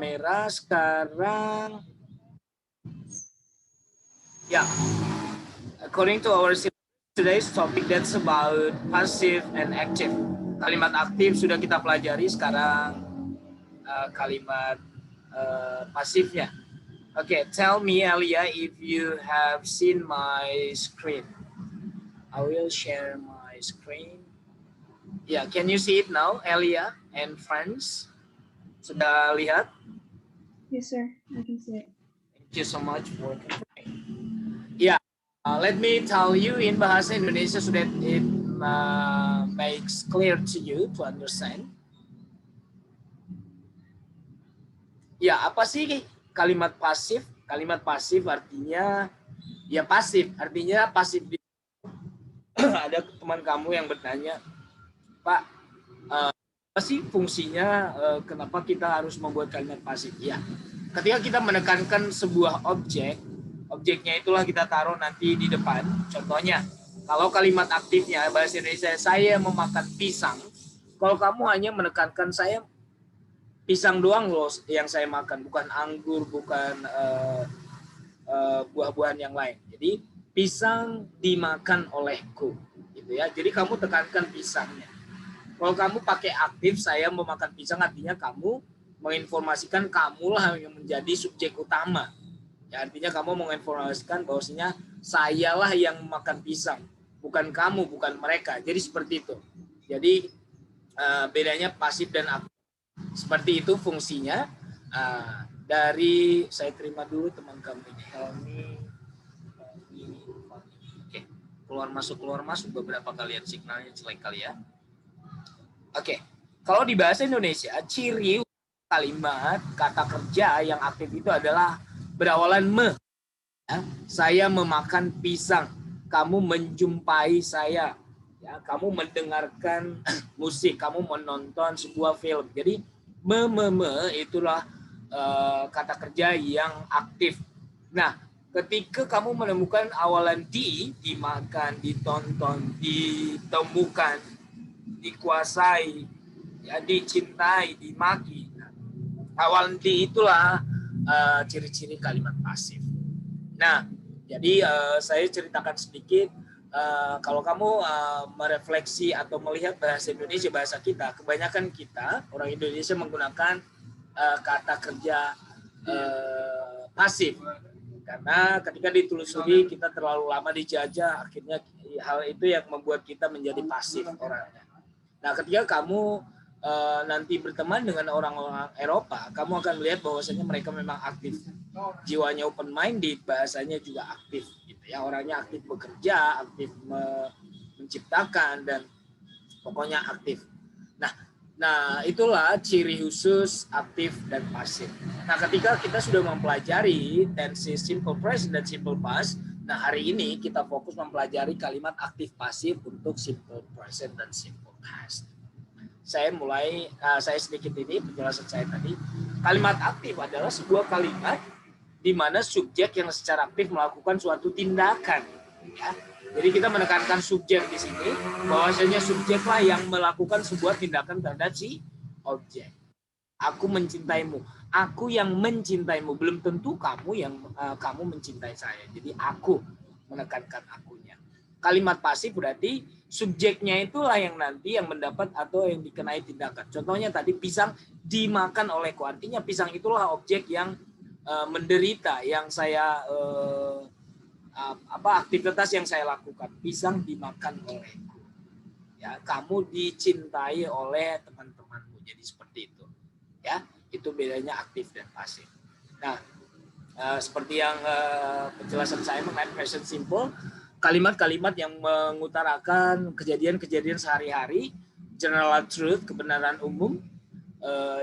Kamera sekarang. Ya, according to our today's topic, that's about passive and active. Kalimat aktif sudah kita pelajari, sekarang kalimat pasifnya. Okay, tell me, Elia, if you have seen my screen. I will share my screen. Yeah, can you see it now, Elia and friends? Sudah lihat? Yes, sir. I can see it. Thank you so much for confirming. Yeah, let me tell you in bahasa Indonesia so that it makes clear to you to understand. Ya, apa sih kalimat pasif? Kalimat pasif artinya ya pasif, artinya pasif. Ada teman kamu yang bertanya, Pak, apa sih fungsinya, kenapa kita harus membuat kalimat pasif? Ya, ketika kita menekankan sebuah objek, objeknya itulah kita taruh nanti di depan. Contohnya, kalau kalimat aktifnya bahasa Indonesia, saya memakan pisang. Kalau kamu hanya menekankan saya pisang doang loh yang saya makan, bukan anggur, bukan buah-buahan yang lain. Jadi pisang dimakan olehku, gitu ya. Jadi kamu tekankan pisangnya. Kalau kamu pakai aktif, saya memakan pisang, artinya kamu menginformasikan kamulah yang menjadi subjek utama. Ya, artinya kamu menginformasikan bahwasanya sayalah yang memakan pisang, bukan kamu, bukan mereka. Jadi seperti itu. Jadi bedanya pasif dan aktif. Seperti itu fungsinya. Dari saya terima dulu teman kamu ini, Helmi. Oke, keluar masuk beberapa kalian, signalnya jelek kali ya. Oke, kalau di bahasa Indonesia ciri kalimat kata kerja yang aktif itu adalah berawalan me. Ya, saya memakan pisang, kamu menjumpai saya, ya, kamu mendengarkan musik, kamu menonton sebuah film. Jadi me itulah kata kerja yang aktif. Nah, ketika kamu menemukan awalan di, dimakan, ditonton, ditemukan, dikuasai, ya, dicintai, dimaki, nah, awalan di itulah ciri-ciri kalimat pasif. Nah, jadi saya ceritakan sedikit. Kalau kamu merefleksi atau melihat bahasa Indonesia, bahasa kita, kebanyakan kita orang Indonesia menggunakan kata kerja pasif, karena ketika ditelusuri kita terlalu lama dijajah, akhirnya hal itu yang membuat kita menjadi pasif orangnya. Nah, ketika kamu nanti berteman dengan orang-orang Eropa, kamu akan melihat bahwasanya mereka memang aktif, jiwanya open minded, bahasanya juga aktif, gitu ya. Orangnya aktif bekerja, aktif menciptakan, dan pokoknya aktif. Nah, itulah ciri khusus aktif dan pasif. Nah, ketika kita sudah mempelajari tenses simple present dan simple past, nah hari ini kita fokus mempelajari kalimat aktif pasif untuk simple present dan simple past. Saya sedikit ini penjelasan saya tadi. Kalimat aktif adalah sebuah kalimat di mana subjek yang secara aktif melakukan suatu tindakan, ya. Jadi kita menekankan subjek di sini, bahwasanya subjeklah yang melakukan sebuah tindakan terhadap si objek. Aku mencintaimu, aku yang mencintaimu, belum tentu kamu yang kamu mencintai saya. Jadi aku, menekankan akunya. Kalimat pasif berarti subjeknya itulah yang nanti yang mendapat atau yang dikenai tindakan. Contohnya tadi pisang dimakan olehku, artinya pisang itulah objek yang menderita, yang saya aktivitas yang saya lakukan. Pisang dimakan olehku, ya, kamu dicintai oleh teman-temanmu. Jadi seperti itu, ya. Itu bedanya aktif dan pasif. Nah, seperti yang penjelasan saya mengenai present simple, kalimat-kalimat yang mengutarakan kejadian-kejadian sehari-hari, general truth, kebenaran umum,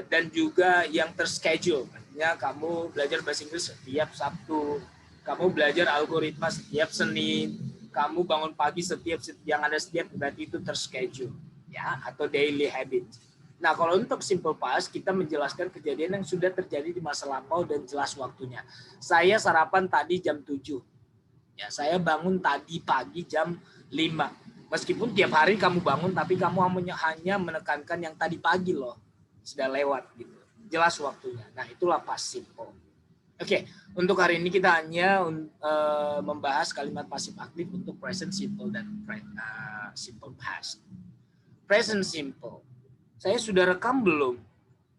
dan juga yang terschedule. Artinya kamu belajar bahasa Inggris setiap Sabtu, kamu belajar algoritma setiap Senin, kamu bangun pagi setiap yang ada setiap, berarti itu terschedule, ya, atau daily habit. Nah, kalau untuk simple past, kita menjelaskan kejadian yang sudah terjadi di masa lampau dan jelas waktunya. Saya sarapan tadi jam 7. Ya, saya bangun tadi pagi jam 5. Meskipun tiap hari kamu bangun, tapi kamu hanya menekankan yang tadi pagi loh, sudah lewat gitu. jelas waktunya. Nah, itulah past simple. Oke, untuk hari ini kita hanya membahas kalimat pasif aktif untuk present simple dan simple past. Present simple. Saya sudah rekam belum?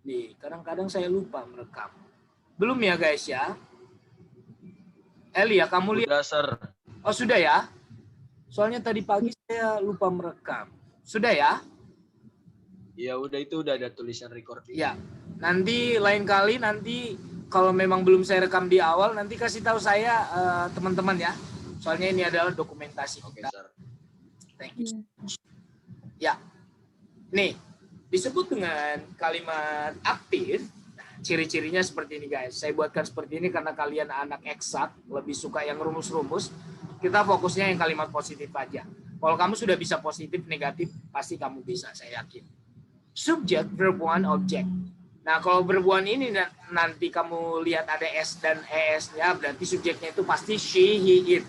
Nih, kadang-kadang saya lupa merekam. Belum ya guys ya? Eli ya, kamu lihat? Sudah, Sir. Oh, sudah ya? Soalnya tadi pagi saya lupa merekam. Sudah ya? Ya udah, itu udah ada tulisan recording. Ya. Nanti lain kali kalau memang belum saya rekam di awal, nanti kasih tahu saya teman-teman ya. Soalnya ini adalah dokumentasi Oke, kita. Sir. Thank you. Ya. Nih, disebut dengan kalimat aktif. Ciri-cirinya seperti ini guys. Saya buatkan seperti ini karena kalian anak eksak, lebih suka yang rumus-rumus. Kita fokusnya yang kalimat positif aja. Kalau kamu sudah bisa positif, negatif, pasti kamu bisa, saya yakin. Subject, verb one, object. Nah, kalau verb one ini nanti kamu lihat ada S dan ES-nya, berarti subjeknya itu pasti she, he, it.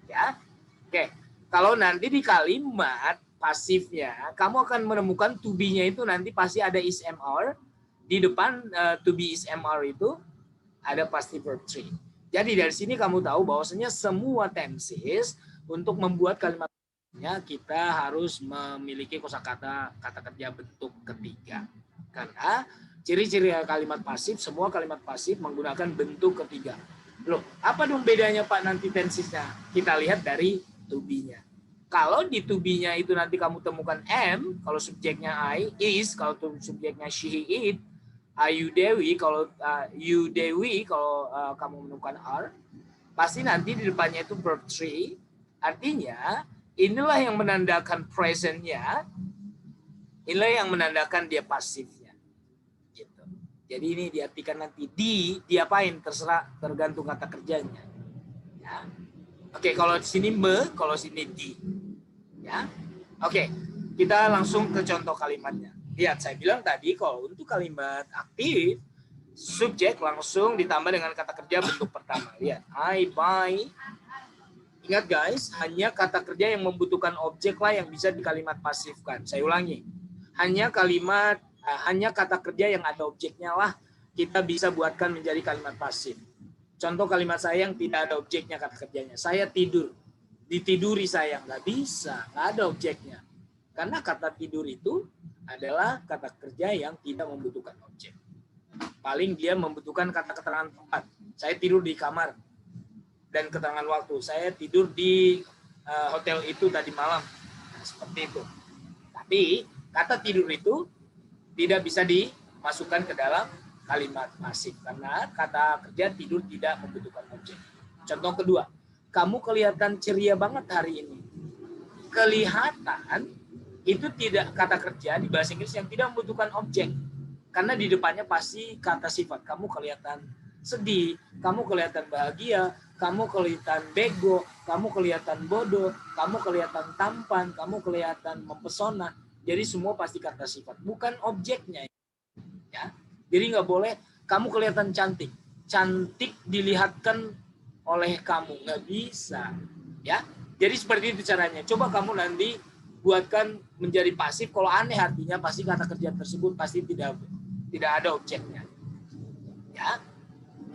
Ya. Oke. Kalau nanti di kalimat pasifnya, kamu akan menemukan to be-nya itu nanti pasti ada is, am, are. Di depan to be, is, am, are itu ada pasti verb three. Jadi dari sini kamu tahu bahwasanya semua tenses untuk membuat kalimatnya kita harus memiliki kosakata kata kerja bentuk ketiga. Karena ciri-ciri kalimat pasif, semua kalimat pasif menggunakan bentuk ketiga. Loh, apa dong bedanya Pak nanti tensesnya? Kita lihat dari to be-nya. Kalau di to be-nya itu nanti kamu temukan am, kalau subjeknya I, is, kalau subjeknya she, it, you Dewi, kalau you Dewi, kalau kamu menemukan are, pasti nanti di depannya itu verb three. Artinya inilah yang menandakan presentnya, inilah yang menandakan dia pasifnya. Gitu. Jadi ini diartikan nanti diapain terserah, tergantung kata kerjanya. Ya. Oke, kalau di sini me, kalau sini di. Ya. Oke, kita langsung ke contoh kalimatnya. Lihat, saya bilang tadi kalau untuk kalimat aktif, subjek langsung ditambah dengan kata kerja bentuk pertama. Lihat, I buy. Ingat guys, hanya kata kerja yang membutuhkan objek lah yang bisa di kalimat pasifkan. Saya ulangi, hanya kata kerja yang ada objeknya lah kita bisa buatkan menjadi kalimat pasif. Contoh kalimat saya yang tidak ada objeknya kata kerjanya. Saya tidur, ditiduri saya, nggak bisa, nggak ada objeknya. Karena kata tidur itu adalah kata kerja yang tidak membutuhkan objek. Paling dia membutuhkan kata keterangan tempat. Saya tidur di kamar. Dan keterangan waktu. Saya tidur di hotel itu tadi malam. Nah, seperti itu. Tapi kata tidur itu tidak bisa dimasukkan ke dalam kalimat pasif. Karena kata kerja tidur tidak membutuhkan objek. Contoh kedua. Kamu kelihatan ceria banget hari ini. Kelihatan itu tidak kata kerja di bahasa Inggris yang tidak membutuhkan objek. Karena di depannya pasti kata sifat. Kamu kelihatan sedih, kamu kelihatan bahagia, kamu kelihatan bego, kamu kelihatan bodoh, kamu kelihatan tampan, kamu kelihatan mempesona. Jadi semua pasti kata sifat, bukan objeknya. Ya. Jadi nggak boleh kamu kelihatan cantik. Cantik dilihatkan oleh kamu, nggak bisa. Ya. Jadi seperti itu caranya. Coba kamu nanti buatkan menjadi pasif. Kalau aneh artinya pasti kata kerja tersebut pasti tidak ada objeknya. Ya.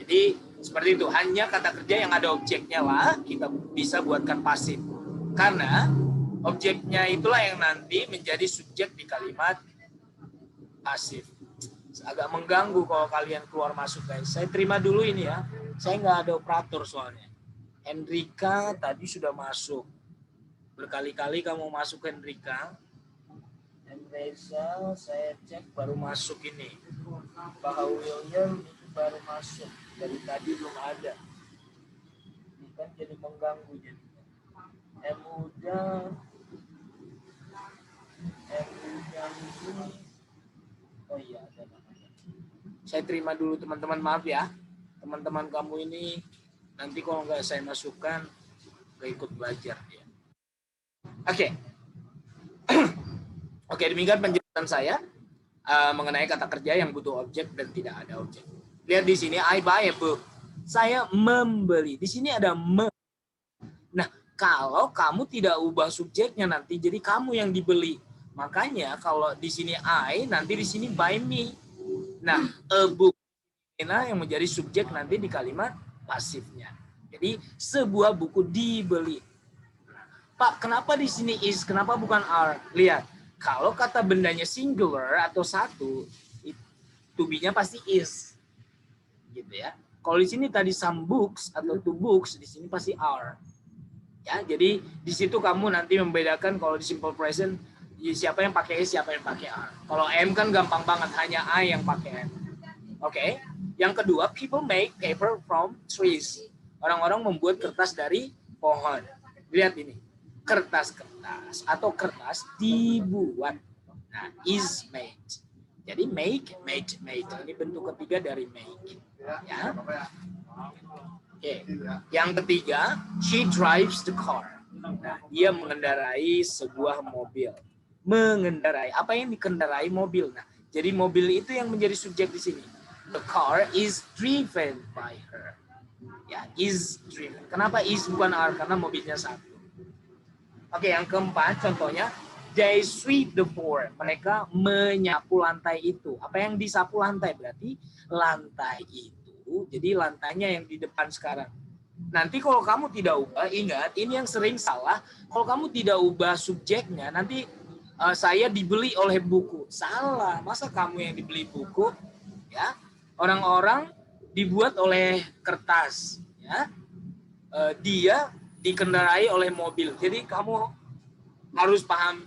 Jadi seperti itu. Hanya kata kerja yang ada objeknya lah kita bisa buatkan pasif. Karena objeknya itulah yang nanti menjadi subjek di kalimat pasif. Agak mengganggu kalau kalian keluar masuk guys. Saya terima dulu ini ya. Saya nggak ada operator soalnya. Enrika tadi sudah masuk. Berkali-kali kamu masuk Enrika. Enreza saya cek baru masuk ini. Pak William itu baru masuk. Dari tadi belum ada. Ini kan jadi mengganggu jadinya. Emuda ini. Oh iya ada namanya. Saya terima dulu teman-teman, maaf ya. Teman-teman kamu ini nanti kalau nggak saya masukkan nggak ikut belajar ya. Oke. Oke, demikian penjelasan saya mengenai kata kerja yang butuh objek dan tidak ada objek. Lihat di sini, I buy a book. Saya membeli. Di sini ada me. Nah, kalau kamu tidak ubah subjeknya nanti jadi kamu yang dibeli. Makanya kalau di sini I, nanti di sini buy me. Nah, a book yang menjadi subjek nanti di kalimat pasifnya. Jadi sebuah buku dibeli. Pak, kenapa di sini is, kenapa bukan are? Lihat, kalau kata bendanya singular atau satu, to be-nya pasti is. Gitu ya. Kalau di sini tadi some books atau two books, di sini pasti are. Ya, jadi di situ kamu nanti membedakan kalau di simple present siapa yang pakai is, siapa yang pakai are. Kalau am kan gampang banget, hanya I yang pakai am. Oke. Yang kedua, people make paper from trees. Orang-orang membuat kertas dari pohon. Lihat ini. Kertas-kertas atau kertas dibuat. Nah, is made. Jadi make, made. Ini bentuk ketiga dari make. Ya. Oke. Yang ketiga, she drives the car. Nah, dia mengendarai sebuah mobil. Mengendarai. Apa yang dikendarai? Mobil. Nah, jadi mobil itu yang menjadi subjek di sini. The car is driven by her. Ya, is driven. Kenapa is bukan are? Karena mobilnya satu. Oke, yang keempat contohnya, they sweep the floor. Mereka menyapu lantai itu. Apa yang disapu lantai? Berarti lantai itu. Jadi lantainya yang di depan sekarang. Nanti kalau kamu tidak ubah, ingat ini yang sering salah. Kalau kamu tidak ubah subjeknya, nanti saya dibeli oleh buku. Salah. Masa kamu yang dibeli buku? Ya, orang-orang dibuat oleh kertas. Ya, dia dikendarai oleh mobil. Jadi kamu harus paham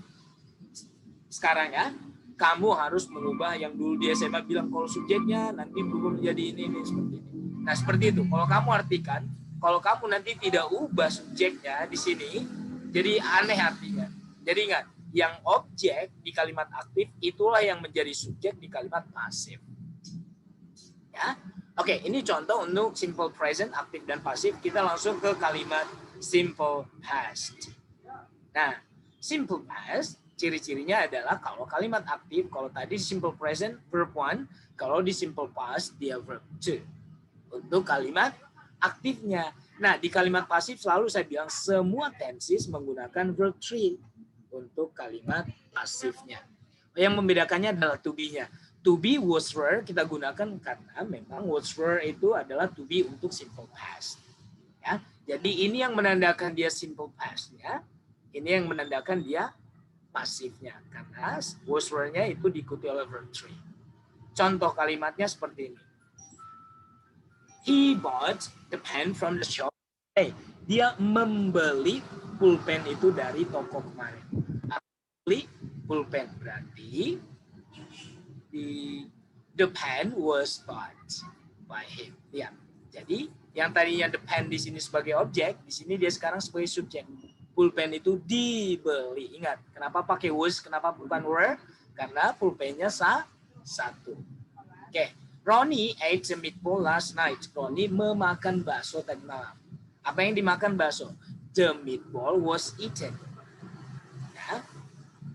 sekarang ya. Kamu harus mengubah yang dulu di SMA bilang kalau subjeknya nanti berubah menjadi ini seperti ini. Nah, seperti itu. Kalau kamu artikan, kalau kamu nanti tidak ubah subjeknya di sini, jadi aneh artinya. Jadi ingat, yang objek di kalimat aktif itulah yang menjadi subjek di kalimat pasif. Ya. Oke, ini contoh untuk simple present, aktif dan pasif. Kita langsung ke kalimat simple past. Nah, simple past, ciri-cirinya adalah kalau kalimat aktif, kalau tadi simple present, verb 1, kalau di simple past, dia verb 2. Untuk kalimat aktifnya. Nah, di kalimat pasif selalu saya bilang semua tenses menggunakan verb 3 untuk kalimat pasifnya. Yang membedakannya adalah to be-nya. To be was were kita gunakan karena memang was were itu adalah to be untuk simple past. Ya, jadi ini yang menandakan dia simple past-nya, ini yang menandakan dia pasifnya karena was were-nya itu diikuti oleh verb 3. Contoh kalimatnya seperti ini. He bought the pen from the shop. Dia membeli pulpen itu dari toko kemarin. Beli pulpen berarti the pen was bought by him. Ya. Jadi yang tadinya the pen di sini sebagai objek, di sini dia sekarang sebagai subjek. Pulpen itu dibeli. Ingat, kenapa pakai was, kenapa bukan were? Karena pulpennya satu. Oke. Ronnie ate the meatball last night. Ronnie memakan bakso tadi malam. Apa yang dimakan bakso? The meatball was eaten. Ya.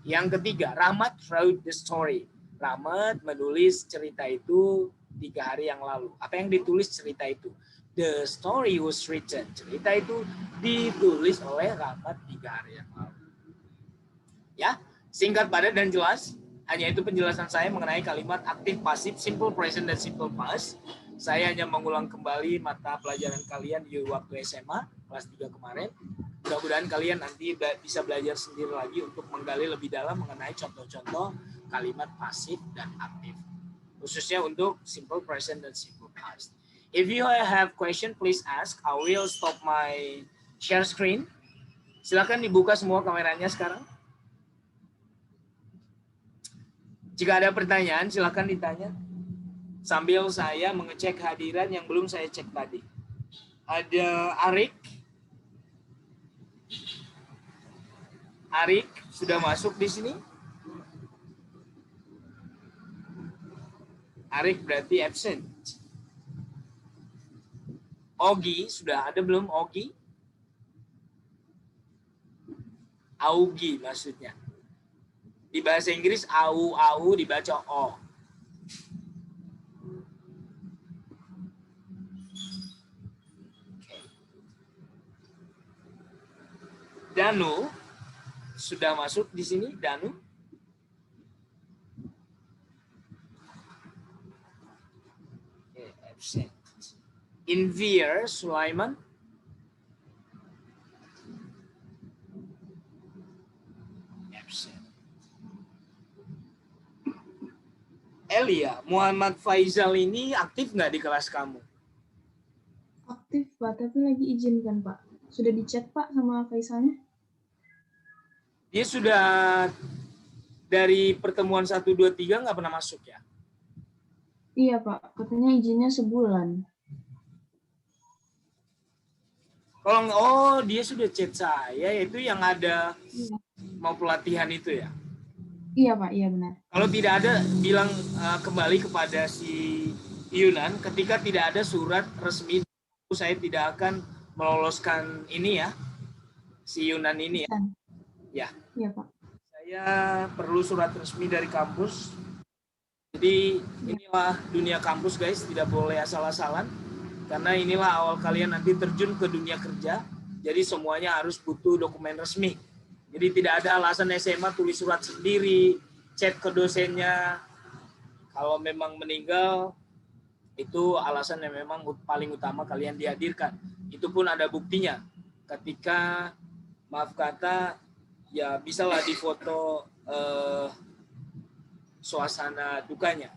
Yang ketiga, Rahmat wrote the story. Rahmat menulis cerita itu 3 hari yang lalu. Apa yang ditulis cerita itu? The story was written. Cerita itu ditulis oleh Rahmat 3 hari yang lalu. Ya, singkat, padat, dan jelas. Hanya itu penjelasan saya mengenai kalimat aktif, pasif, simple present, dan simple past. Saya hanya mengulang kembali mata pelajaran kalian di waktu SMA, kelas 3 kemarin. Mudah-mudahan kalian nanti bisa belajar sendiri lagi untuk menggali lebih dalam mengenai contoh-contoh kalimat pasif dan aktif. Khususnya untuk simple present dan simple past. If you have question, please ask. I will stop my share screen. Silakan dibuka semua kameranya sekarang. Jika ada pertanyaan, silakan ditanya. Sambil saya mengecek hadiran yang belum saya cek tadi. Ada Arik. Arik sudah masuk di sini. Arik berarti absent. Ogi sudah ada belum? Ogi? Augi maksudnya. Di bahasa Inggris au dibaca o. Danu sudah masuk di sini, Danu. Invir Sulaiman. Absent. Elia, Muhammad Faizal ini aktif nggak di kelas kamu? Aktif, Pak, tapi lagi izin kan, Pak. Sudah dicek, Pak, sama Faisalnya? Dia sudah dari pertemuan 1, 2, 3 nggak pernah masuk ya? Iya, Pak. Katanya izinnya sebulan. Kalau dia sudah chat saya, itu yang ada Iya, mau pelatihan itu ya. iya Pak. Iya, benar. Kalau tidak ada, bilang kembali kepada si Yunan, ketika tidak ada surat resmi, saya tidak akan meloloskan ini ya, si Yunan ini ya. Kan? Ya, Iya, Pak. saya perlu surat resmi dari kampus. Jadi inilah dunia kampus guys, tidak boleh asal-asalan. Karena inilah awal kalian nanti terjun ke dunia kerja. Jadi semuanya harus butuh dokumen resmi. Jadi tidak ada alasan SMA tulis surat sendiri, chat ke dosennya. Kalau memang meninggal, itu alasan yang memang paling utama kalian dihadirkan. Itu pun ada buktinya. Ketika, maaf kata, ya bisalah difoto suasana dukanya.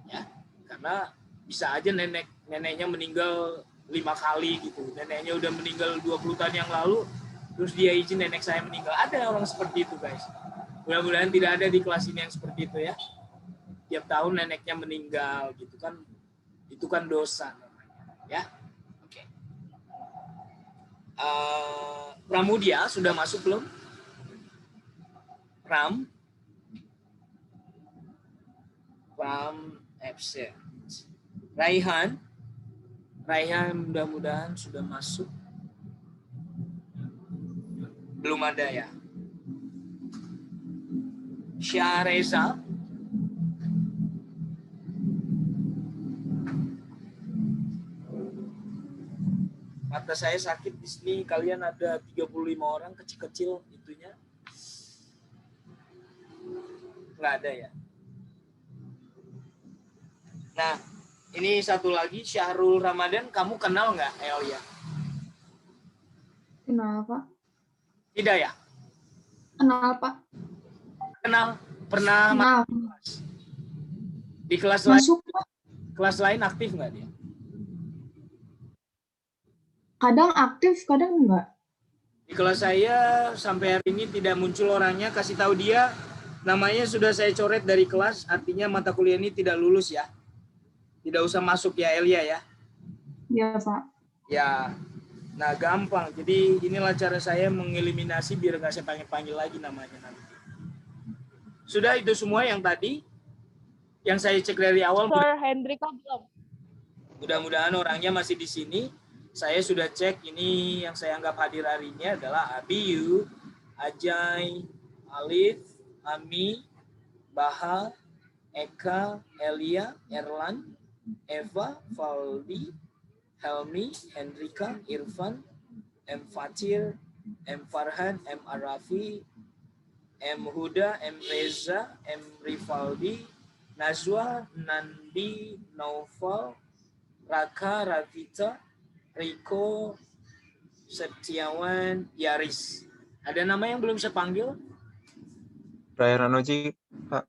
Ya, karena bisa aja neneknya meninggal 5 kali gitu. Neneknya udah meninggal 20 tahun yang lalu, terus dia izin nenek saya meninggal. Ada orang seperti itu guys. Mudah-mudahan tidak ada di kelas ini yang seperti itu ya. Tiap tahun neneknya meninggal gitu kan, itu kan dosa namanya ya. Oke. Pramudia sudah masuk belum? Ram absent. Raihan mudah-mudahan sudah masuk. Belum ada ya. Syahreza. Mata saya sakit di sini, kalian ada 35 orang kecil-kecil itunya. Nggak ada ya. Nah, ini satu lagi, Syahrul Ramadan, kamu kenal nggak Elia? Kenal, Pak? Tidak ya? Kenal, Pak? Kenal, pernah Kenal. di kelas lain. Masuk, Pak? Kelas lain aktif nggak dia? Kadang aktif, kadang enggak. Di kelas saya sampai hari ini tidak muncul orangnya, kasih tahu dia namanya sudah saya coret dari kelas, artinya mata kuliah ini tidak lulus ya. Tidak usah masuk ya Elia ya. Iya, Pak. Ya, nah gampang. Jadi inilah cara saya mengeliminasi biar nggak saya panggil-panggil lagi namanya nanti. Sudah itu semua yang tadi, yang saya cek dari awal. Sir Hendrika belum. Mudah-mudahan orangnya masih di sini. Saya sudah cek, ini yang saya anggap hadir hari ini adalah Abiyu, Ajay, Alif, Ami, Baha, Eka, Elia, Erlan, Eva, Faldi, Helmi, Hendrika, Irfan, M. Fatir, M. Farhan, M. Arafi, M. Huda, M. Reza, M. Rifaldi, Najwa, Nandi, Naufal, Raka, Ravita, Riko, Setiawan, Yaris. Ada nama yang belum saya panggil? Ryan Anoji, Pak.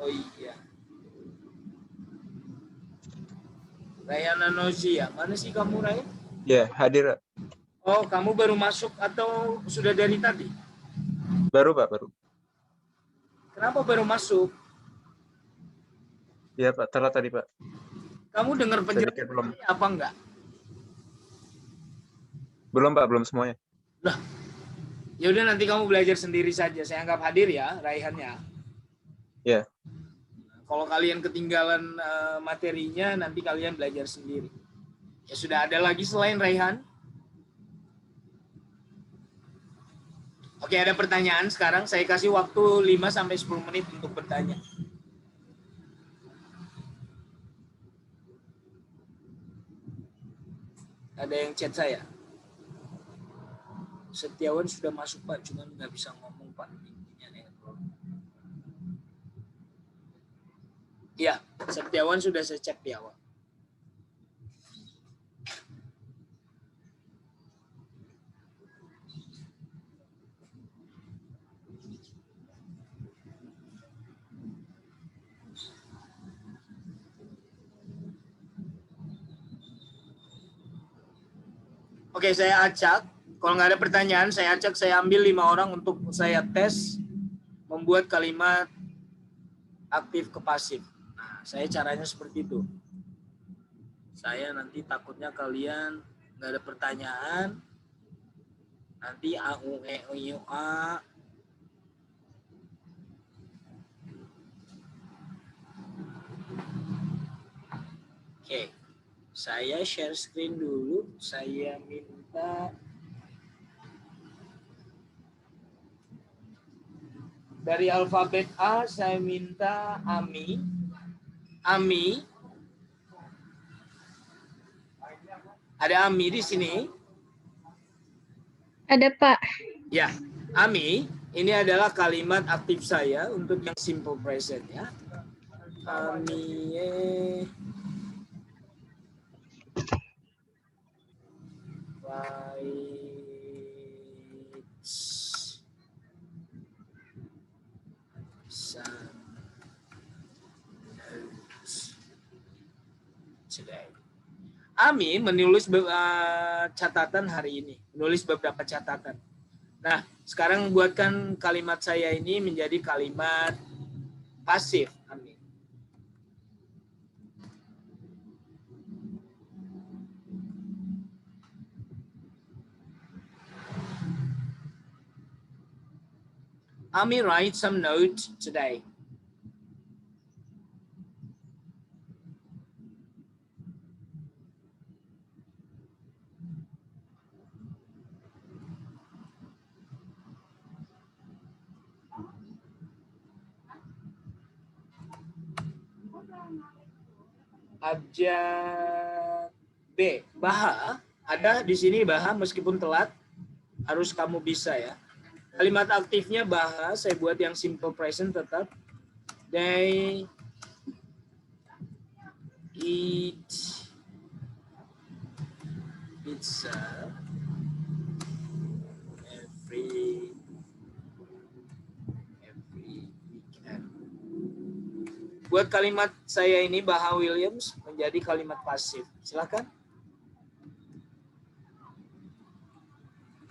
Oh iya. Rayana Nozia, mana sih kamu Ray? Ya, hadir. Oh, kamu baru masuk atau sudah dari tadi? Baru, Pak, baru. Kenapa baru masuk? Ya, Pak, telat tadi, Pak. Kamu dengar Sedikit penjelasan belum. apa enggak? Belum, Pak, belum semuanya. Lah, ya udah nanti kamu belajar sendiri saja. Saya anggap hadir ya, Raihannya. Ya. Kalau kalian ketinggalan materinya, nanti kalian belajar sendiri. Ya sudah, ada lagi selain Raihan? Oke, ada pertanyaan sekarang. Saya kasih waktu 5-10 menit untuk bertanya. Ada yang chat saya. Setiawan sudah masuk Pak, cuman nggak bisa ngomong Pak. Iya, Septiawan sudah saya cek di awal. Oke, saya acak. Kalau nggak ada pertanyaan, saya acak, saya ambil 5 orang untuk saya tes membuat kalimat aktif ke pasif. Nah, saya caranya seperti itu. Saya nanti takutnya kalian nggak ada pertanyaan, nanti a u e u a. Oke, saya share screen dulu. Saya minta dari alfabet A, saya minta Ami. Ami. Ada Ami di sini? Ada, Pak. Ya, Ami, ini adalah kalimat aktif saya untuk yang simple present ya. Ami writes some notes today. Ami menulis catatan hari ini, menulis beberapa catatan. Nah, sekarang buatkan kalimat saya ini menjadi kalimat pasif, Ami. Ami write some notes today. Abjad B. Baha, ada di sini Baha meskipun telat, harus kamu bisa ya. Kalimat aktifnya Baha, saya buat yang simple present tetap. They eat pizza every weekend. Buat kalimat saya ini Baha Williams menjadi kalimat pasif. Silakan.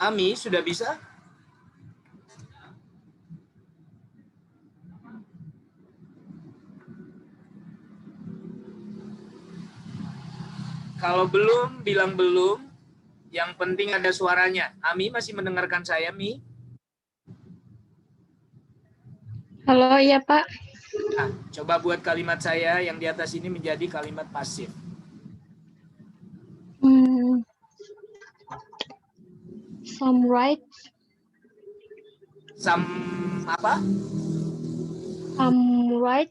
Ami sudah bisa? Kalau belum, bilang belum. Yang penting ada suaranya. Ami masih mendengarkan saya, Mi? Halo, iya, Pak. Nah, coba buat kalimat saya yang di atas ini menjadi kalimat pasif. Some right. Some apa? Some right.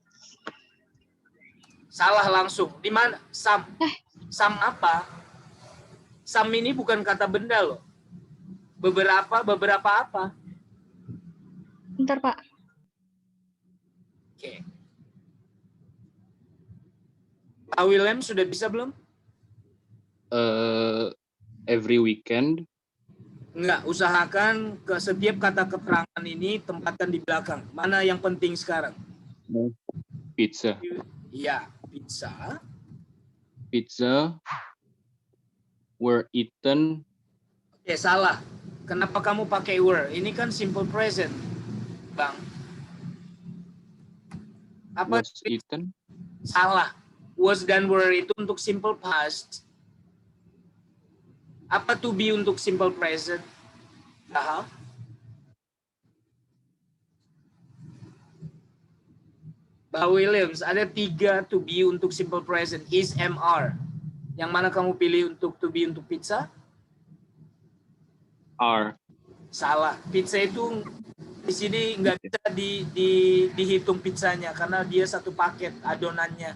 Salah langsung. Di mana? Some. Some apa? Some ini bukan kata benda loh. Beberapa apa? Bentar, Pak. Oke. Pak William sudah bisa belum? Every weekend. Enggak, usahakan ke setiap kata keterangan ini tempatkan di belakang. Mana yang penting sekarang? Pizza. Iya, pizza. Pizza were eaten. Oke, salah. Kenapa kamu pakai were? Ini kan simple present, Bang. Apa? Was eaten. Salah. Was dan were itu untuk simple past. Apa to be untuk simple present? Nah. Pak Williams, ada 3 to be untuk simple present. Is, am, are. Yang mana kamu pilih untuk to be untuk pizza? Are. Salah. Pizza itu di sini nggak bisa dihitung pizzanya karena dia satu paket adonannya.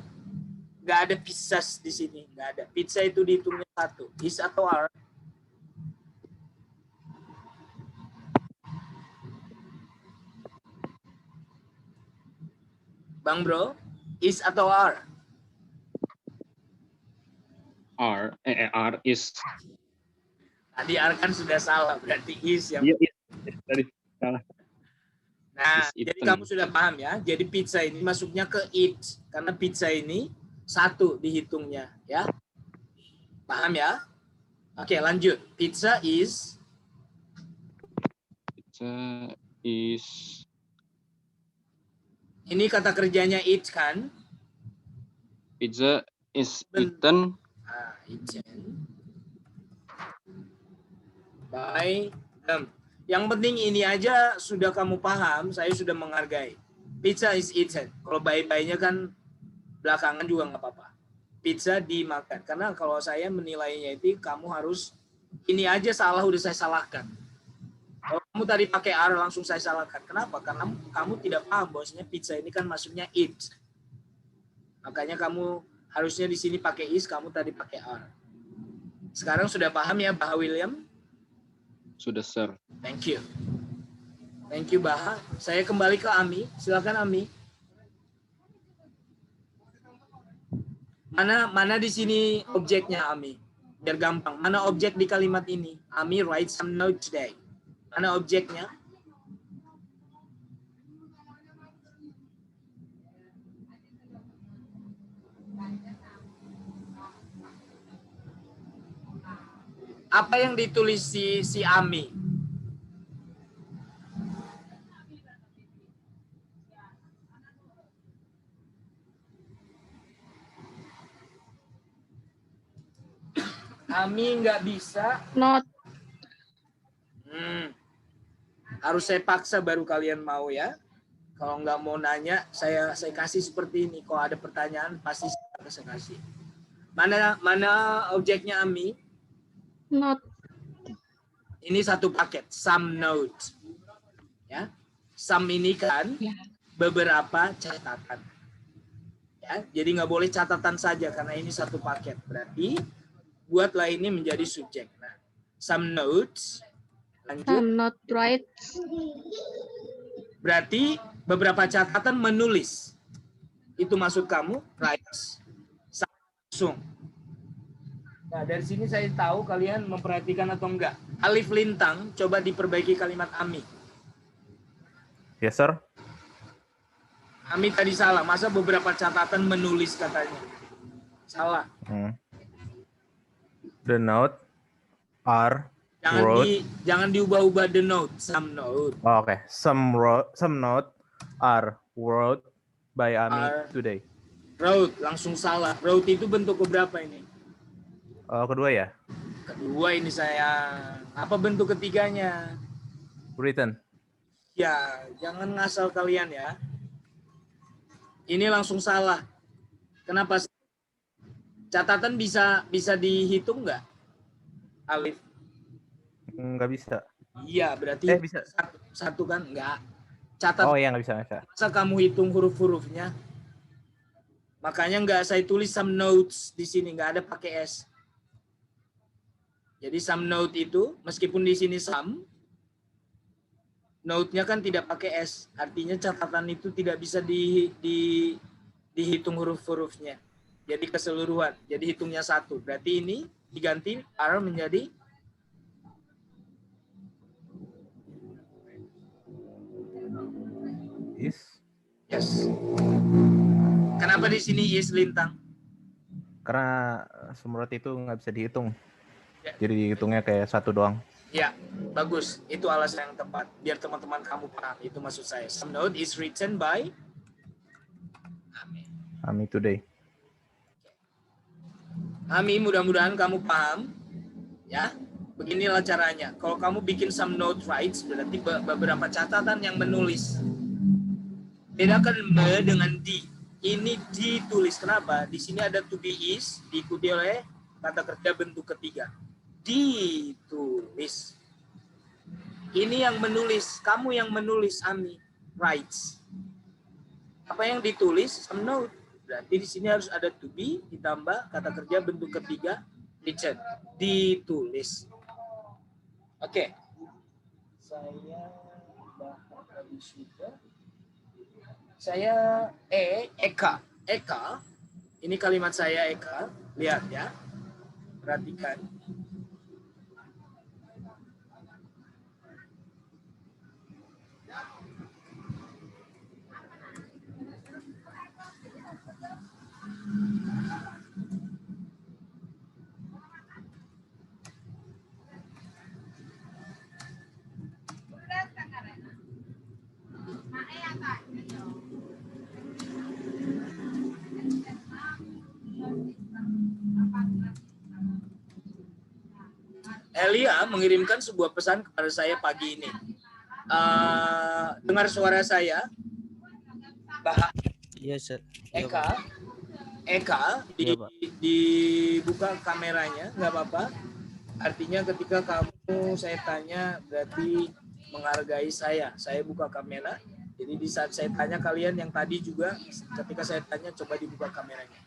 Nggak ada pizzas di sini. Nggak ada. Pizza itu dihitungnya satu. Is atau are? Bang Bro, is atau are? R is. Tadi are kan sudah salah, berarti is yang. Iya, tadi salah. Nah, Is jadi eaten. kamu sudah paham ya. Jadi pizza ini masuknya ke eat karena pizza ini satu dihitungnya, ya. Paham ya? Oke, lanjut. Pizza is ini kata kerjanya eat kan? Pizza is Ben- eaten eaten by them. Yang penting ini aja sudah kamu paham, saya sudah menghargai. Pizza is eaten. Kalau by-by-nya kan belakangan juga nggak apa-apa. Pizza dimakan. Karena kalau saya menilainya itu kamu harus ini aja salah udah saya salahkan. Kalau kamu tadi pakai are langsung saya salahkan. Kenapa? Karena kamu tidak paham bahwasanya pizza ini kan maksudnya eat. Makanya kamu harusnya di sini pakai is, kamu tadi pakai are. Sekarang sudah paham ya, Bah William? sudah, sir. Thank you. Thank you, Bah. Saya kembali ke Ami. Silakan Ami. Mana di sini objeknya, Ami? Biar gampang. Mana objek di kalimat ini? Ami write some note today. Mana objeknya? Apa yang ditulis si Ami? Ami nggak bisa. Not. Harus saya paksa baru kalian mau ya. Kalau nggak mau nanya, saya kasih seperti ini. Kalau ada pertanyaan, pasti saya kasih. Mana objeknya Ami? Not. Ini satu paket, some note. Ya, some ini kan beberapa catatan. Ya, jadi nggak boleh catatan saja karena ini satu paket. Berarti buatlah ini menjadi subjek. Nah, some notes. Lanjut. Some not right. Berarti beberapa catatan menulis. Itu maksud kamu, writes. Langsung. Nah, dari sini saya tahu kalian memperhatikan atau enggak. Alif lintang, coba diperbaiki kalimat Ami. Yes, sir. Ami tadi salah. Masa beberapa catatan menulis katanya? Salah. The note are wrote. Jangan diubah-ubah the note, some note. Oh, oke. Some note are wrote by Ami today. Wrote, langsung salah. Wrote itu bentuk keberapa ini? Kedua ya? Kedua ini saya. Apa bentuk ketiganya? Written. Ya, jangan ngasal kalian ya. Ini langsung salah. Kenapa? Catatan bisa dihitung nggak? Alif. Nggak bisa. Iya, berarti Bisa. satu kan? Nggak. Catat. Oh iya, nggak bisa. Masa kamu hitung huruf-hurufnya? Makanya nggak saya tulis some notes di sini, nggak ada pakai S. Jadi some note itu, meskipun di sini some, note-nya kan tidak pakai S. Artinya catatan itu tidak bisa dihitung huruf-hurufnya. Jadi keseluruhan. Jadi hitungnya satu. Berarti ini diganti are menjadi Is. yes. Kenapa di sini is lintang? Karena semurut itu nggak bisa dihitung. Ya. Jadi dihitungnya kayak satu doang. Ya, bagus. Itu alasan yang tepat. Biar teman-teman kamu paham. Itu maksud saya. Some note is written by Ami today. Ami, mudah-mudahan kamu paham. Ya, beginilah caranya. Kalau kamu bikin some note writes, berarti beberapa catatan yang menulis. Bedakan me dengan di. Ini ditulis. Kenapa? Di sini ada to be is, diikuti oleh kata kerja bentuk ketiga. Ditulis. Ini yang menulis. Kamu yang menulis, Ami. Writes. Apa yang ditulis? Some note. Berarti di sini harus ada to be ditambah kata kerja bentuk ketiga written. Ditulis. Oke. Saya bahas tadi sudah. Saya Eka. Eka. Ini kalimat saya Eka. Lihat ya. Perhatikan. Elia mengirimkan sebuah pesan kepada saya pagi ini. Dengar suara saya? Iya, Sir. Eka, Iya, Pak. dibuka kameranya, nggak apa-apa. Artinya ketika kamu saya tanya berarti menghargai saya. Saya buka kamera. Jadi di saat saya tanya kalian yang tadi juga, ketika saya tanya coba dibuka kameranya.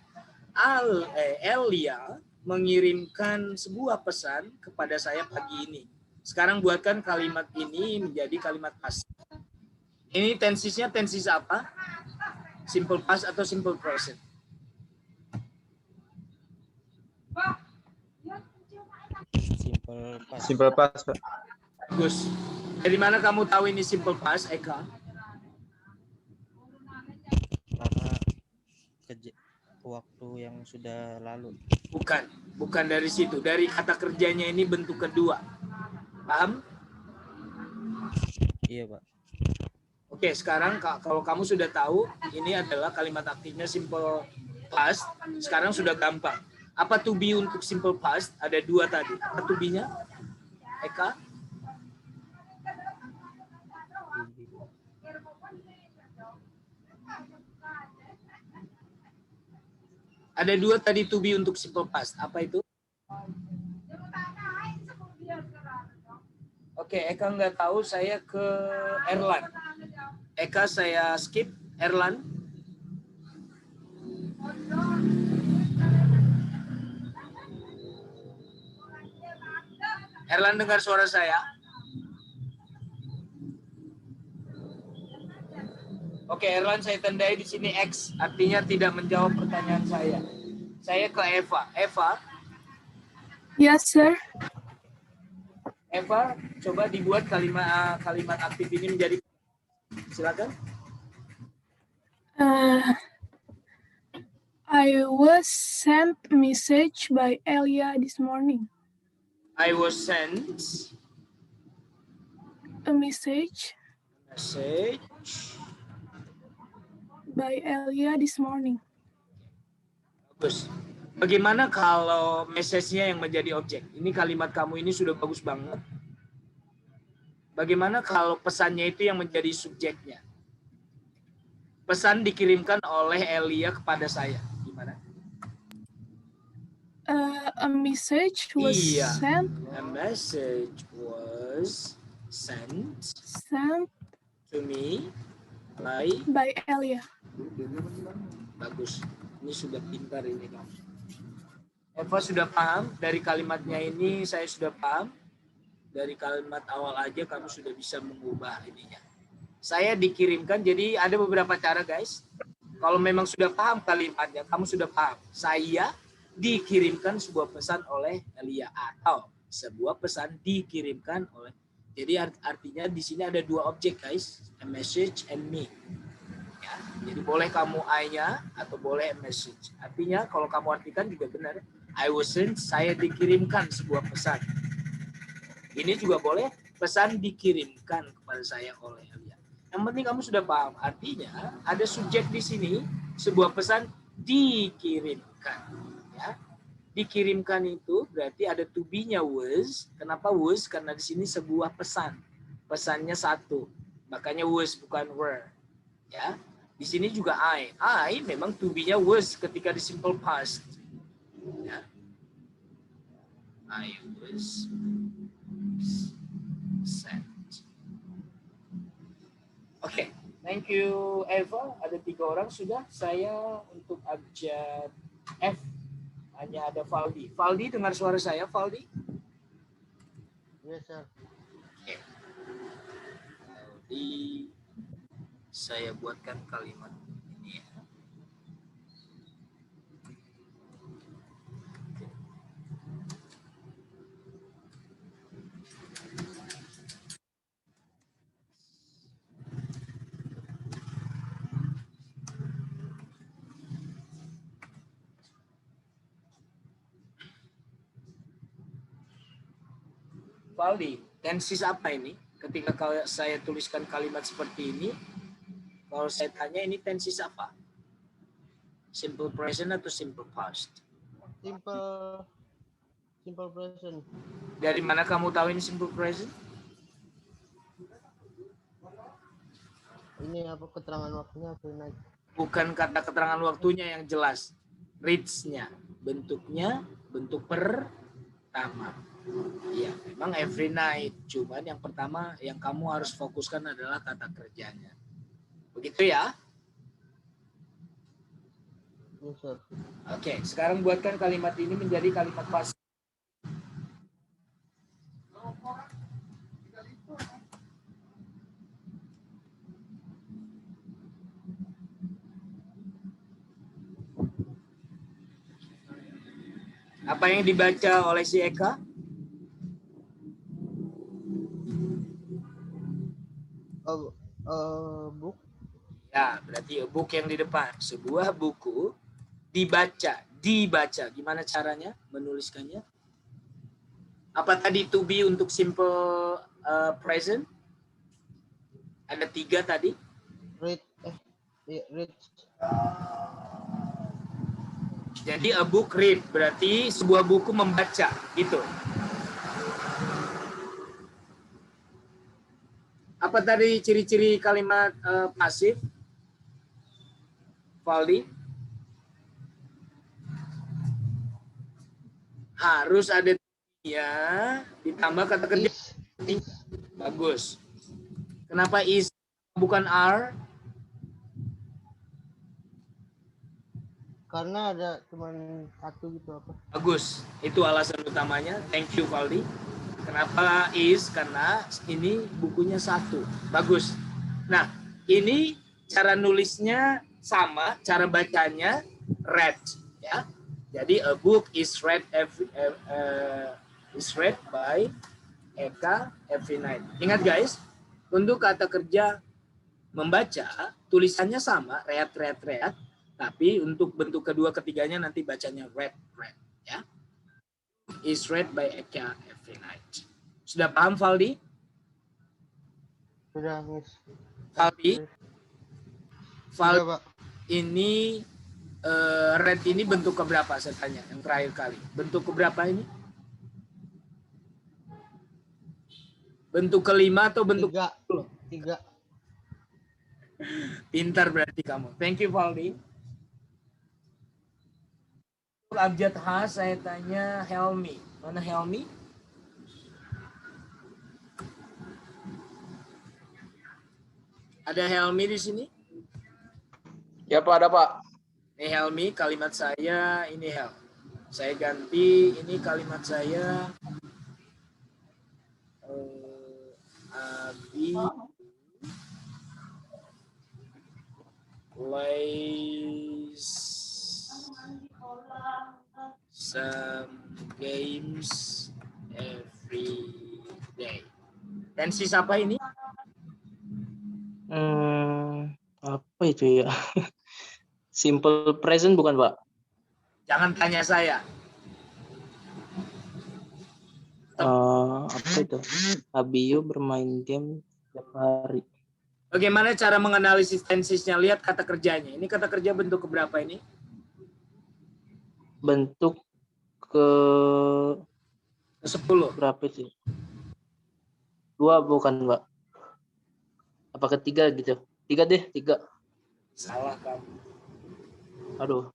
Elia mengirimkan sebuah pesan kepada saya pagi ini. Sekarang buatkan kalimat ini menjadi kalimat past. Ini tensinya tensis apa? Simple past atau simple present? Simple past. Simple past, Pak. Bagus. Dari mana kamu tahu ini simple past, Eka? Karena waktu yang sudah lalu. Bukan dari situ. Dari kata kerjanya ini bentuk kedua. Paham? Iya, Pak. Oke, sekarang kalau kamu sudah tahu ini adalah kalimat aktifnya simple past, sekarang sudah gampang. Apa to be untuk simple past? Ada dua tadi. Apa to be-nya? Eka? Ada dua tadi to be untuk simple past. Apa itu? Oke, Eka nggak tahu, saya ke Erlan. Eka saya skip, Erlan. Erlan dengar suara saya? Oke, Erlan saya tandai di sini X, artinya tidak menjawab pertanyaan saya. Saya ke Eva. Eva, Yes, sir. Eva, coba dibuat kalimat aktif ini menjadi. Silakan. I was sent a message by Elia this morning. I was sent A message by Elia this morning. Bagus. Bagaimana kalau message-nya yang menjadi objek? Ini kalimat kamu ini sudah bagus banget. Bagaimana kalau pesannya itu yang menjadi subjeknya? Pesan dikirimkan oleh Elia kepada saya. Gimana? A message was sent A message was sent to me by Elia. Bagus. Ini sudah pintar ini kamu. Eva sudah paham dari kalimatnya ini, saya sudah paham. Dari kalimat awal aja kamu sudah bisa mengubah ininya. Saya dikirimkan, jadi ada beberapa cara guys. Kalau memang sudah paham kalimatnya, kamu sudah paham. Saya dikirimkan sebuah pesan oleh Elia atau sebuah pesan dikirimkan oleh. Jadi artinya di sini ada dua objek guys, a message and me. Ya, jadi boleh kamu I-nya atau boleh a message. Artinya kalau kamu artikan juga benar. I was sent, saya dikirimkan sebuah pesan. Ini juga boleh pesan dikirimkan kepada saya oleh Elia. Yang penting kamu sudah paham. Artinya ada subjek di sini, sebuah pesan dikirimkan. Ya, dikirimkan itu berarti ada to be-nya was. Kenapa was? Karena di sini sebuah pesan. Pesannya satu. Makanya was bukan were. Ya. Di sini juga I. I memang to be-nya was ketika di simple past. Ya. I was sent. Oke, thank you Eva. Ada 3 orang sudah. Saya untuk abjad F hanya ada Valdi. Valdi dengar suara saya, Valdi? Yes, sir. Oke. Valdi saya buatkan kalimat ini ya. Valdi, tenses apa ini? Ketika saya tuliskan kalimat seperti ini, kalau saya tanya ini tenses apa? Simple present atau simple past? Simple present. Dari mana kamu tahu ini simple present? Ini apa keterangan waktunya finite. Bukan kata keterangan waktunya yang jelas. Reads-nya, bentuknya, bentuk pertama. Iya, memang every night. Cuman yang pertama yang kamu harus fokuskan adalah kata kerjanya. Begitu ya? Yes, sir. Oke, sekarang buatkan kalimat ini menjadi kalimat pasif. Apa yang dibaca oleh si Eka? Book. Ya, berarti book yang di depan. Sebuah buku dibaca. Gimana caranya menuliskannya? Apa tadi to be untuk simple present? Ada 3 tadi. Read. Read. Jadi a book read berarti sebuah buku membaca, gitu. Apa tadi ciri-ciri kalimat pasif? Valdi? Harus ada ya, ditambah kata kerja. Bagus. Kenapa is bukan are? Karena ada cuman satu gitu apa? Bagus. Itu alasan utamanya. Thank you Valdi. Kenapa is? Karena ini bukunya 1. Bagus. Nah, ini cara nulisnya sama, cara bacanya read, ya. Jadi a book is read by Eka every night. Ingat guys, untuk kata kerja membaca tulisannya sama, read, tapi untuk bentuk kedua ketiganya nanti bacanya read, ya. Is read by Eka every night. Sudah paham Valdi? Sudah, Miss. Valdi, Sudah, Pak. ini read ini bentuk keberapa saya tanya yang terakhir kali? Bentuk keberapa ini? Bentuk kelima atau bentuk 3? Pintar berarti kamu. Thank you Valdi. Abjad H saya tanya Helmi. Mana Helmi? Ada Helmi di sini? Ya Pak, ada Pak. Ini Helmi, kalimat saya ini Hel. Saya ganti ini kalimat saya Abi plays some games every day. Tenses apa ini? Apa itu ya? Simple present bukan, Pak? Jangan tanya saya. Apa itu? Abio bermain game setiap hari. Bagaimana cara menganalisis tensesnya? Lihat kata kerjanya. Ini kata kerja bentuk keberapa ini? Bentuk ke 10. berapa sih? 2 bukan, Pak? Apa ketiga gitu? 3 deh, 3. Salah kamu. Aduh.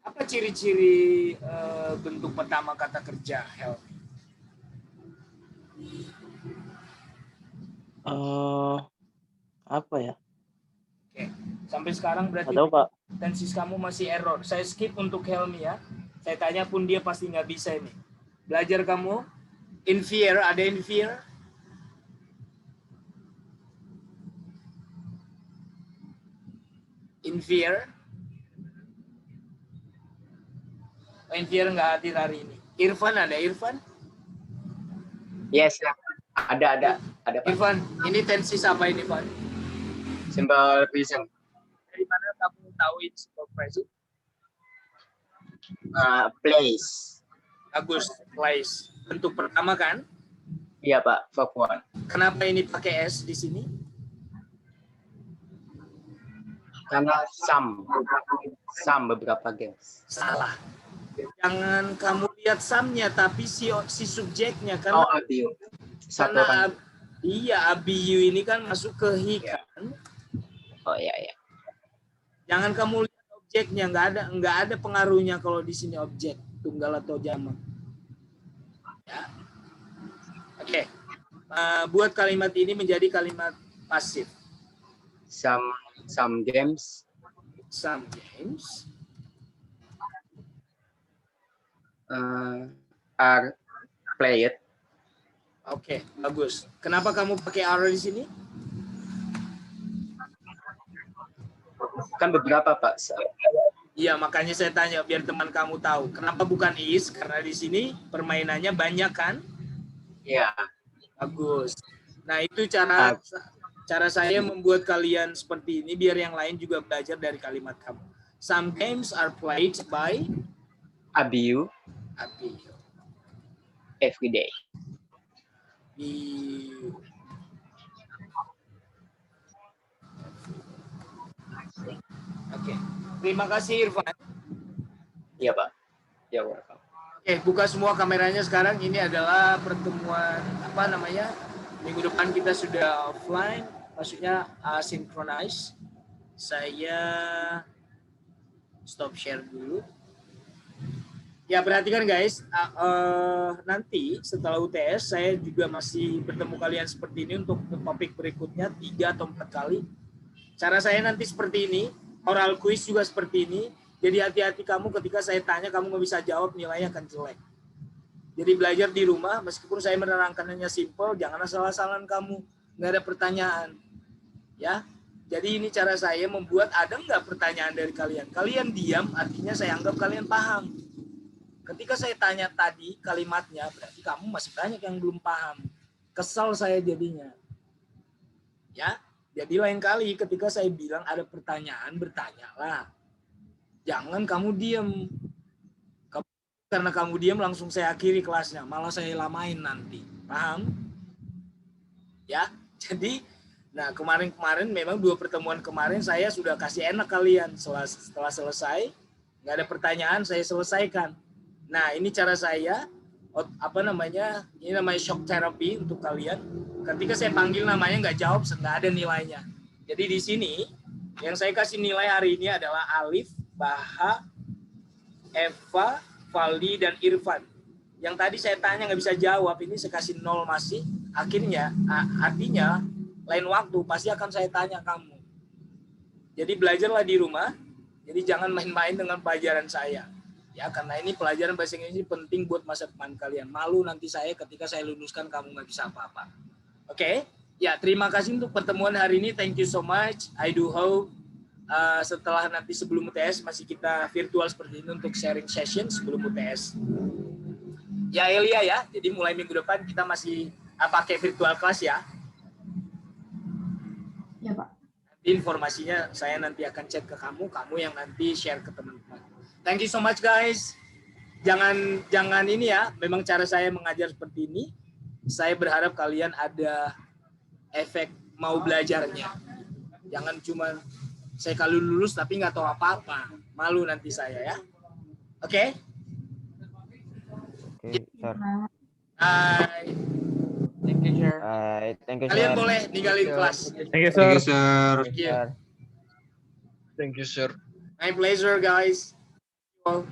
Apa ciri-ciri bentuk pertama kata kerja, Hel? Apa ya? Oke. Sampai sekarang berarti Nggak tahu, Pak. tensis kamu masih error. Saya skip untuk Helmi ya. Saya tanya pun dia pasti nggak bisa ini. Belajar kamu. In fear, ada in fear? Envier. Envier nggak hadir hari ini. Irfan ada Irfan? Yes, ada Pak. Irfan, ini tensis apa ini Pak? Simple present. Dari mana kamu tahu ini simple present? Place. Bagus, place. Bentuk pertama kan? Iya Pak, verb one. Kenapa ini pakai S di sini? Karena some beberapa games. Salah. Jangan kamu lihat some-nya, tapi si subjeknya. Karena, Abiu. Satu karena kan. iya, abiu ini kan masuk ke he kan? Oh iya. Jangan kamu lihat objeknya, nggak ada pengaruhnya kalau di sini objek tunggal atau jamak. Ya. Oke. Buat kalimat ini menjadi kalimat pasif. Some games. Some games Are played. Oke, bagus. Kenapa kamu pakai are di sini? Kan beberapa Pak. Iya, makanya saya tanya biar teman kamu tahu. Kenapa bukan is? Karena di sini permainannya banyak kan? Iya. Bagus. Nah, itu cara saya membuat kalian seperti ini biar yang lain juga belajar dari kalimat kamu. Some games are played by Abiu every day. Oke. Terima kasih Irfan. Iya Pak. Ya welcome. Oke, buka semua kameranya sekarang. Ini adalah pertemuan minggu depan kita sudah offline, maksudnya synchronize. Saya stop share dulu. Ya, perhatikan guys, nanti setelah UTS saya juga masih bertemu kalian seperti ini untuk topik berikutnya 3 atau 4 kali. Cara saya nanti seperti ini, oral quiz juga seperti ini. Jadi hati-hati kamu ketika saya tanya kamu nggak bisa jawab, nilainya akan jelek. Jadi belajar di rumah, meskipun saya menerangkannya simple, jangan asal-asalan kamu, nggak ada pertanyaan. Ya, jadi ini cara saya membuat ada nggak pertanyaan dari kalian. Kalian diam, artinya saya anggap kalian paham. Ketika saya tanya tadi kalimatnya, berarti kamu masih banyak yang belum paham. Kesal saya jadinya. Ya, jadi lain kali ketika saya bilang ada pertanyaan, bertanyalah. Jangan kamu diam. Karena kamu diam langsung saya akhiri kelasnya, malah saya lamain nanti. Paham? Ya, jadi kemarin memang 2 pertemuan kemarin saya sudah kasih enak kalian. Setelah selesai, nggak ada pertanyaan, saya selesaikan. Nah, ini cara saya, ini namanya shock therapy untuk kalian. Ketika saya panggil namanya nggak jawab, nggak ada nilainya. Jadi di sini, yang saya kasih nilai hari ini adalah Alif, Baha, Eva, Valdi, dan Irfan. Yang tadi saya tanya nggak bisa jawab, ini saya kasih 0 masih. Artinya, lain waktu pasti akan saya tanya kamu. Jadi belajarlah di rumah, jadi jangan main-main dengan pelajaran saya. Ya, karena ini pelajaran bahasa Inggris ini penting buat masa depan kalian. Malu nanti saya ketika saya luluskan kamu nggak bisa apa-apa. Oke? Ya, terima kasih untuk pertemuan hari ini. Thank you so much. I do hope setelah nanti sebelum UTS masih kita virtual seperti ini untuk sharing session sebelum UTS. Ya, Elia ya. Jadi mulai minggu depan kita masih pakai virtual class ya. Ya, Pak. Nanti informasinya saya nanti akan chat ke kamu yang nanti share ke teman-teman. Thank you so much guys. Jangan ini ya, memang cara saya mengajar seperti ini. Saya berharap kalian ada efek mau belajarnya. Jangan cuma saya kalau lulus tapi nggak tahu apa-apa. Malu nanti saya ya. Oke? Oke, sir. Hai. Thank you, sir. Thank you, Kalian sir. boleh ninggalin kelas. Thank you, sir. sir. Thank you. Thank you, sir. My pleasure guys. Well,